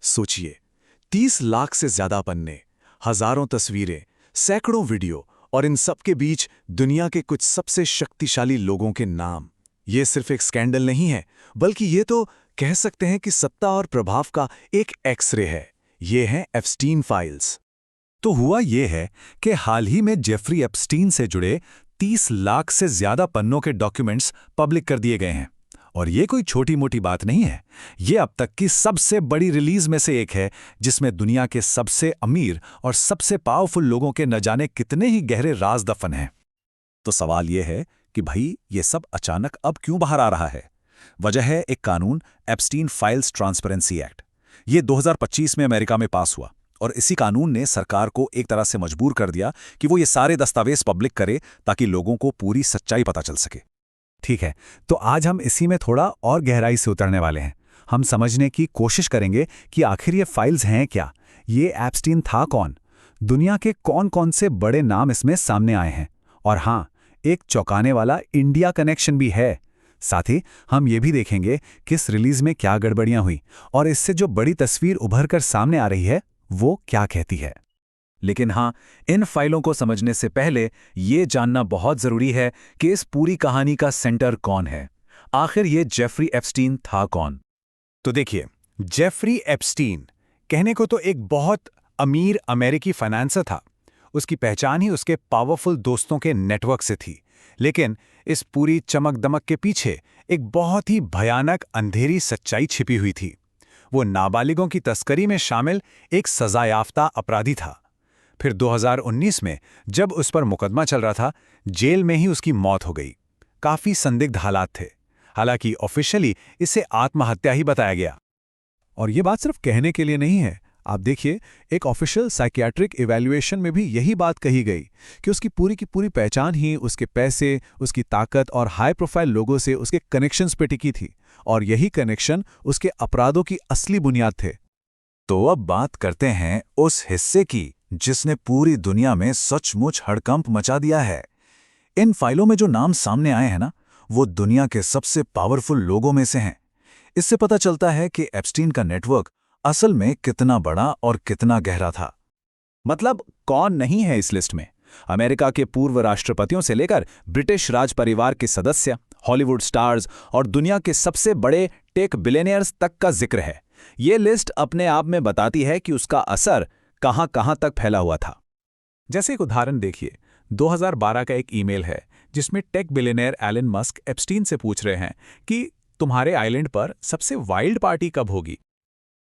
सोचिए, 30 लाख से ज्यादा पन्ने, हजारों तस्वीरें, सैकड़ों वीडियो और इन सब के बीच दुनिया के कुछ सबसे शक्तिशाली लोगों के नाम। ये सिर्फ एक स्कैंडल नहीं है, बल्कि ये तो कह सकते हैं कि सत्ता और प्रभाव का एक एक्सरे है। ये हैं एप्स्टीन फाइल्स। तो हुआ ये है कि हाल ही में जेफरी एप्स्टीन से जुड़े 30 लाख से ज्यादा पन्नों के डॉक्यूमेंट्स पब्लिक कर दिए गए हैं। और ये कोई छोटी मोटी बात नहीं है, ये अब तक की सबसे बड़ी रिलीज में से एक है, जिसमें दुनिया के सबसे अमीर और सबसे पावरफुल लोगों के न जाने कितने ही गहरे राज दफन हैं। तो सवाल ये है कि भाई ये सब अचानक अब क्यों बाहर आ रहा है? वजह है एक कानून, एप्स्टीन फाइल्स ट्रांसपेरेंसी एक्ट। ये 2025 में अमेरिका में पास हुआ और इसी कानून ने सरकार को एक तरह से मजबूर कर दिया कि वो ये सारे दस्तावेज पब्लिक करे ताकि लोगों को पूरी सच्चाई पता चल सके। ठीक है, तो आज हम इसी में थोड़ा और गहराई से उतरने वाले हैं। हम समझने की कोशिश करेंगे कि आखिर ये फाइल्स हैं क्या, ये एप्स्टीन था कौन, दुनिया के कौन कौन से बड़े नाम इसमें सामने आए हैं, और हाँ, एक चौंकाने वाला इंडिया कनेक्शन भी है। साथ ही हम ये भी देखेंगे कि इस रिलीज में क्या गड़बड़ियां हुई और इससे जो बड़ी तस्वीर उभर कर सामने आ रही है वो क्या कहती है। लेकिन हाँ, इन फाइलों को समझने से पहले ये जानना बहुत जरूरी है कि इस पूरी कहानी का सेंटर कौन है। आखिर ये जेफरी एप्स्टीन था कौन? तो देखिए, जेफरी एप्स्टीन कहने को तो एक बहुत अमीर अमेरिकी फाइनेंसर था। उसकी पहचान ही उसके पावरफुल दोस्तों के नेटवर्क से थी। लेकिन इस पूरी चमक दमक के पीछे एक बहुत ही भयानक अंधेरी सच्चाई छिपी हुई थी। वो नाबालिगों की तस्करी में शामिल एक सजायाफ्ता अपराधी था। फिर 2019 में जब उस पर मुकदमा चल रहा था, जेल में ही उसकी मौत हो गई। काफी संदिग्ध हालात थे। हालांकि ऑफिशियली इसे आत्महत्या ही बताया गया। और ये बात सिर्फ कहने के लिए नहीं है। आप देखिए, एक ऑफिशियल साइकियाट्रिक इवैल्यूएशन में भी यही बात कही गई कि उसकी पूरी की पूरी पहचान ही उसके पैसे, उसकी ताकत और हाई प्रोफाइल लोगों से उसके कनेक्शंस पे टिकी थी, और यही कनेक्शन उसके अपराधों की असली बुनियाद थे। तो अब बात करते हैं उस हिस्से की जिसने पूरी दुनिया में सचमुच हड़कंप मचा दिया है। इन फाइलों में जो नाम सामने आए हैं ना, वो दुनिया के सबसे पावरफुल लोगों में से हैं। इससे पता चलता है कि एप्स्टीन का नेटवर्क असल में कितना बड़ा और कितना गहरा था। मतलब कौन नहीं है इस लिस्ट में? अमेरिका के पूर्व राष्ट्रपतियों से लेकर ब्रिटिश राज परिवार के सदस्य, हॉलीवुड स्टार्स और दुनिया के सबसे बड़े टेक बिलियनियर्स तक का जिक्र है। ये लिस्ट अपने आप में बताती है कि उसका असर कहां-कहां तक फैला हुआ था। जैसे एक उदाहरण देखिए, 2012 का एक ईमेल है जिसमें tech billionaire Elon Musk Epstein से पूछ रहे हैं कि तुम्हारे आइलैंड पर सबसे वाइल्ड पार्टी कब होगी।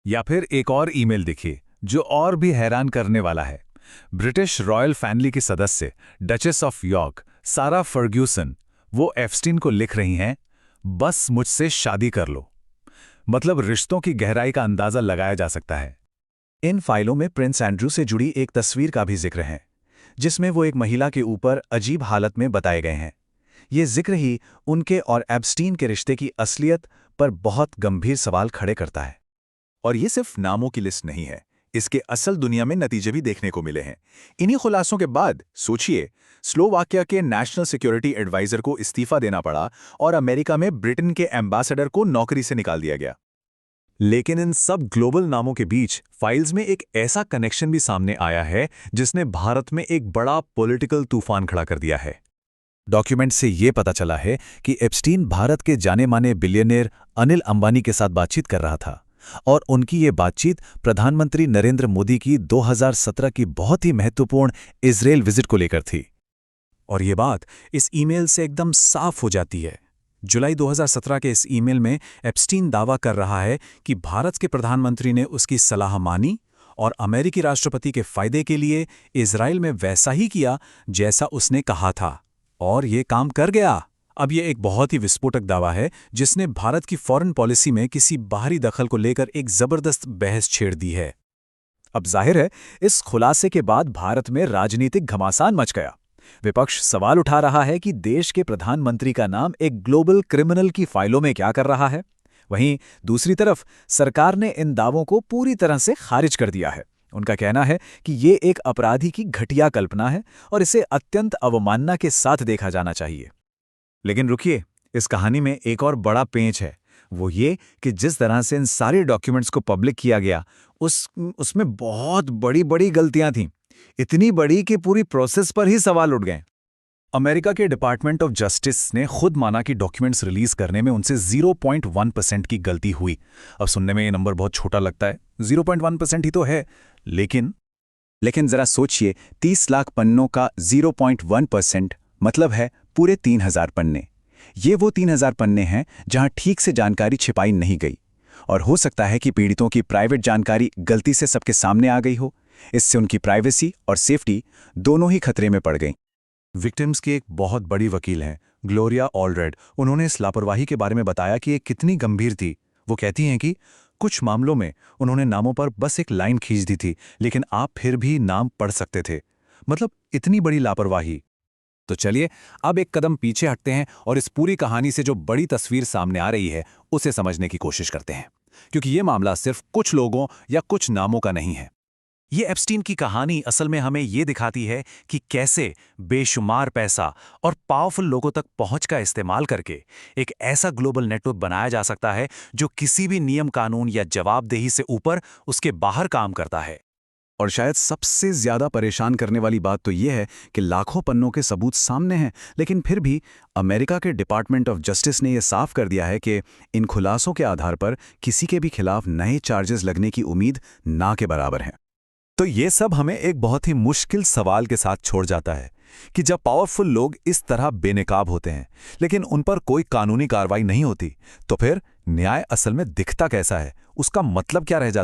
या फिर एक और ईमेल देखिए जो और भी हैरान करने वाला है। ब्रिटिश रॉयल फैमिली की सदस्य डचेस ऑफ यॉर्क सारा फर्ग्यूसन, वो एप्स्टीन को लिख रही हैं, बस मुझसे शादी कर लो। मतलब रिश्तों की गहराई का अंदाजा लगाया जा सकता है। इन फाइलों में प्रिंस एंड्रू से जुड़ी एक तस्वीर का भी जिक्र है, जिसमें वो एक महिला के ऊपर अजीब हालत में बताए गए हैं। ये जिक्र ही उनके और एप्स्टीन के रिश्ते की असलियत पर बहुत गंभीर सवाल खड़े करता है। और ये सिर्फ नामों की लिस्ट नहीं है, इसके असल दुनिया में नतीजे भी देखने को मिले हैं। इन्हीं खुलासों के बाद सोचिए, स्लोवाकिया के नेशनल सिक्योरिटी एडवाइजर को इस्तीफा देना पड़ा और अमेरिका में ब्रिटेन के एम्बेसडर को नौकरी से निकाल दिया गया। लेकिन इन सब ग्लोबल नामों के बीच फाइल्स में एक ऐसा कनेक्शन भी सामने आया है जिसने भारत में एक बड़ा पॉलिटिकल तूफान खड़ा कर दिया है। डॉक्यूमेंट से ये पता चला है कि एप्स्टीन भारत के जाने माने बिलियनियर अनिल अंबानी के साथ बातचीत कर रहा था, और उनकी ये बातचीत प्रधानमंत्री नरेंद्र मोदी की 2017 की बहुत ही महत्वपूर्ण इजरायल विजिट को लेकर थी। और ये बात इस ईमेल से एकदम साफ हो जाती है। जुलाई 2017 के इस ईमेल में एप्स्टीन दावा कर रहा है कि भारत के प्रधानमंत्री ने उसकी सलाह मानी और अमेरिकी राष्ट्रपति के फायदे के लिए इजरायल में वैसा ही किया जैसा उसने कहा था, और ये काम कर गया। अब ये एक बहुत ही विस्फोटक दावा है जिसने भारत की फॉरेन पॉलिसी में किसी बाहरी दखल को लेकर एक जबरदस्त बहस छेड़ दी है। अब जाहिर है, इस खुलासे के बाद भारत में राजनीतिक घमासान मच गया। विपक्ष सवाल उठा रहा है कि देश के प्रधानमंत्री का नाम एक ग्लोबल क्रिमिनल की फाइलों में क्या कर रहा है। वहीं दूसरी तरफ सरकार ने इन दावों को पूरी तरह से खारिज कर दिया है। उनका कहना है कि ये एक अपराधी की घटिया कल्पना है और इसे अत्यंत अवमानना के साथ देखा जाना चाहिए। लेकिन रुकिए, इस कहानी में एक और बड़ा पेंच है। वो ये कि जिस तरह से इन सारे डॉक्यूमेंट्स को पब्लिक किया गया उसमें बहुत बड़ी बड़ी गलतियां थीं। इतनी बड़ी कि पूरी प्रोसेस पर ही सवाल उठ गए। अमेरिका के डिपार्टमेंट ऑफ जस्टिस ने खुद माना कि डॉक्यूमेंट्स रिलीज करने में उनसे 0.1% की गलती हुई। अब सुनने में ये नंबर बहुत छोटा लगता है, 0.1% ही तो है, लेकिन जरा सोचिए, 30 लाख पन्नों का 0.1% मतलब है पूरे 3000 पन्ने। ये वो 3000 पन्ने हैं जहां ठीक से जानकारी छिपाई नहीं गई, और हो सकता है कि पीड़ितों की प्राइवेट जानकारी गलती से सबके सामने आ गई हो। इससे उनकी प्राइवेसी और सेफ्टी दोनों ही खतरे में पड़ गई। विक्टिम्स की एक बहुत बड़ी वकील हैं, ग्लोरिया ऑलरेड। उन्होंने इस लापरवाही के बारे में बताया कि ये कितनी गंभीर थी। वो कहती हैं कि कुछ मामलों में उन्होंने नामों पर बस एक लाइन खींच दी थी, लेकिन आप फिर भी नाम पढ़ सकते थे। मतलब इतनी बड़ी लापरवाही। तो चलिए अब एक कदम पीछे हटते हैं और इस पूरी कहानी से जो बड़ी तस्वीर सामने आ रही है उसे समझने की कोशिश करते हैं, क्योंकि ये मामला सिर्फ कुछ लोगों या कुछ नामों का नहीं है। ये एप्स्टीन की कहानी असल में हमें ये दिखाती है कि कैसे बेशुमार पैसा और पावरफुल लोगों तक पहुंच का इस्तेमाल करके एक ऐसा ग्लोबल नेटवर्क बनाया जा सकता है जो किसी भी नियम कानून या जवाबदेही से ऊपर उसके बाहर काम करता है। और शायद सबसे ज्यादा परेशान करने वाली बात तो यह है कि लाखों पन्नों के सबूत सामने हैं, लेकिन फिर भी अमेरिका के डिपार्टमेंट ऑफ जस्टिस ने यह साफ कर दिया है कि इन खुलासों के आधार पर किसी के भी खिलाफ नए चार्जेस लगने की उम्मीद ना के बराबर है। तो ये सब हमें एक बहुत ही मुश्किल सवाल के साथ छोड़ जाता है कि जब पावरफुल लोग इस तरह बेनकाब होते हैं लेकिन उन पर कोई कानूनी कार्रवाई नहीं होती, तो फिर न्याय असल में दिखता कैसा है, उसका मतलब क्या रह जाता है?